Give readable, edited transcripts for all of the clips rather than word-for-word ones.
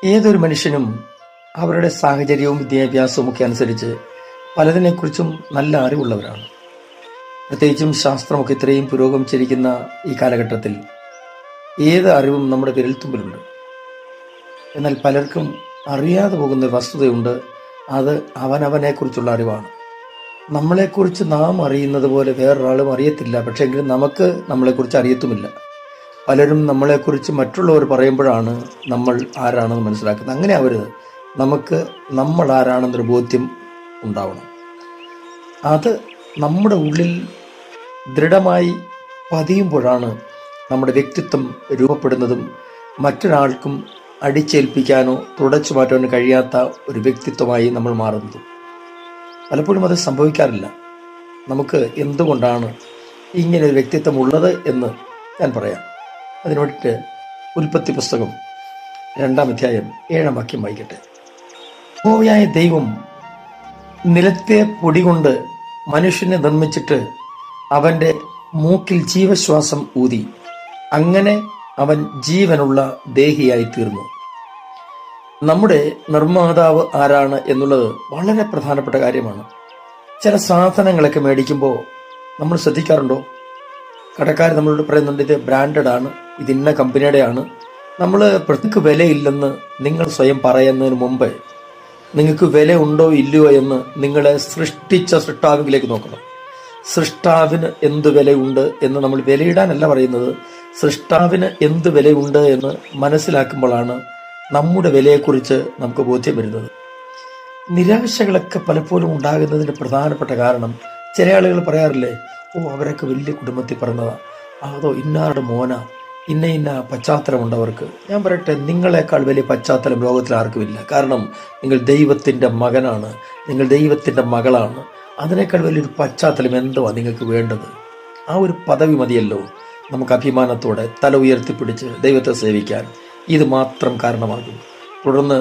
ഏതൊരു മനുഷ്യനും അവരുടെ സാഹചര്യവും വിദ്യാഭ്യാസവും ഒക്കെ അനുസരിച്ച് പലതിനെക്കുറിച്ചും നല്ല അറിവുള്ളവരാണ്. പ്രത്യേകിച്ചും ശാസ്ത്രമൊക്കെ ഇത്രയും പുരോഗമിച്ചിരിക്കുന്ന ഈ കാലഘട്ടത്തിൽ ഏത് അറിവും നമ്മുടെ വിരൽത്തുമ്പിലുണ്ട്. എന്നാൽ പലർക്കും അറിയാതെ പോകുന്ന ഒരു വസ്തുതയുണ്ട്. അത് അവനവനെക്കുറിച്ചുള്ള അറിവാണ്. നമ്മളെക്കുറിച്ച് നാം അറിയുന്നത് പോലെ വേറൊരാളും അറിയത്തില്ല. പക്ഷേ എങ്കിലും നമുക്ക് നമ്മളെക്കുറിച്ച് അറിയത്തുമില്ല. പലരും നമ്മളെക്കുറിച്ച് മറ്റുള്ളവർ പറയുമ്പോഴാണ് നമ്മൾ ആരാണെന്ന് മനസ്സിലാക്കുന്നത്. അങ്ങനെ ആവരുത്. നമുക്ക് നമ്മൾ ആരാണെന്നൊരു ബോധ്യം ഉണ്ടാവണം. അത് നമ്മുടെ ഉള്ളിൽ ദൃഢമായി പതിയുമ്പോഴാണ് നമ്മുടെ വ്യക്തിത്വം രൂപപ്പെടുന്നതും മറ്റൊരാൾക്കും അടിച്ചേൽപ്പിക്കാനോ തുടച്ചു മാറ്റാനോ കഴിയാത്ത ഒരു വ്യക്തിത്വമായി നമ്മൾ മാറുന്നതും. പലപ്പോഴും അത് സംഭവിക്കാറില്ല. നമുക്ക് എന്തുകൊണ്ടാണ് ഇങ്ങനെ ഒരു വ്യക്തിത്വം ഉള്ളത് എന്ന് ഞാൻ പറയാം. അതിനു വേണ്ടിയിട്ട് ഉൽപ്പത്തി പുസ്തകം 2-ാം അധ്യായം 7-ാം വാക്യം വായിക്കട്ടെ. യഹോവയായ ദൈവം നിലത്തെ പൊടി കൊണ്ട് മനുഷ്യനെ നിർമ്മിച്ചിട്ട് അവൻ്റെ മൂക്കിൽ ജീവശ്വാസം ഊതി, അങ്ങനെ അവൻ ജീവനുള്ള ദേഹിയായി തീർന്നു. നമ്മുടെ നിർമ്മാതാവ് ആരാണ് എന്നുള്ളത് വളരെ പ്രധാനപ്പെട്ട കാര്യമാണ്. ചില സാധനങ്ങളൊക്കെ മേടിക്കുമ്പോൾ നമ്മൾ ശ്രദ്ധിക്കാറുണ്ടോ? കടക്കാർ നമ്മളോട് പറയുന്നുണ്ട്, ഇത് ബ്രാൻഡഡ് ആണ്, ഇത് ഇന്ന കമ്പനിയുടെയാണ്, നമ്മൾ പ്രത്യേക വിലയില്ലെന്ന് നിങ്ങൾ സ്വയം പറയുന്നതിന് മുമ്പ് നിങ്ങൾക്ക് വില ഉണ്ടോ ഇല്ലയോ എന്ന് നിങ്ങളെ സൃഷ്ടിച്ച സൃഷ്ടാവിലേക്ക് നോക്കണം. സൃഷ്ടാവിന് എന്ത് വിലയുണ്ട് എന്ന് നമ്മൾ വിലയിടാനല്ല പറയുന്നത്. സൃഷ്ടാവിന് എന്ത് വിലയുണ്ട് എന്ന് മനസ്സിലാക്കുമ്പോഴാണ് നമ്മുടെ വിലയെക്കുറിച്ച് നമുക്ക് ബോധ്യം വരുന്നത്. നിരാശകളൊക്കെ പലപ്പോഴും ഉണ്ടാകുന്നതിന് പ്രധാനപ്പെട്ട കാരണം, ചില ആളുകൾ പറയാറില്ലേ, അവരൊക്കെ വലിയ കുടുംബത്തിൽ പറഞ്ഞതാ, അതോ ഇന്നാരുടെ മോന, ഇന്ന പശ്ചാത്തലമുണ്ട് അവർക്ക്. ഞാൻ പറയട്ടെ, നിങ്ങളെക്കാൾ വലിയ പശ്ചാത്തലം ലോകത്തിൽ ആർക്കുമില്ല. കാരണം നിങ്ങൾ ദൈവത്തിൻ്റെ മകനാണ്, നിങ്ങൾ ദൈവത്തിൻ്റെ മകളാണ്. അതിനേക്കാൾ വലിയൊരു പശ്ചാത്തലം എന്തുവാ നിങ്ങൾക്ക് വേണ്ടത്? ആ ഒരു പദവി മതിയല്ലോ നമുക്ക് അഭിമാനത്തോടെ തല ഉയർത്തിപ്പിടിച്ച് ദൈവത്തെ സേവിക്കാൻ. ഇത് മാത്രം കാരണമാകും. തുടർന്ന്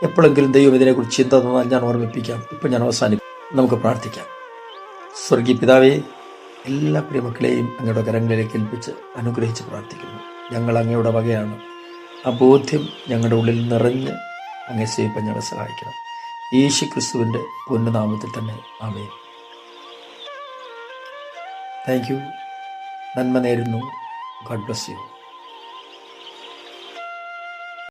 എപ്പോഴെങ്കിലും ദൈവം ഇതിനെക്കുറിച്ച് ചിന്ത തന്നാൽ ഞാൻ ഓർമ്മിപ്പിക്കാം. ഇപ്പം ഞാൻ അവസാനിപ്പിക്കാം. നമുക്ക് പ്രാർത്ഥിക്കാം. സ്വർഗീയ പിതാവേ, എല്ലാ പ്രിയമക്കളെയും അങ്ങയുടെ കരങ്ങളിലേക്ക് ഏൽപ്പിച്ച് അനുഗ്രഹിച്ച് പ്രാർത്ഥിക്കുന്നു. ഞങ്ങൾ അങ്ങയുടെ വകയാണ്. ആ ബോധ്യം ഞങ്ങളുടെ ഉള്ളിൽ നിറഞ്ഞ് അങ്ങേ സേവിപ്പാൻ ഞങ്ങളെ സഹായിക്കണം. യേശു ക്രിസ്തുവിൻ്റെ പൊന്നുനാമത്തിൽ തന്നെ ആമേൻ. Thank you. നന്മ നേരുന്നു. God bless you.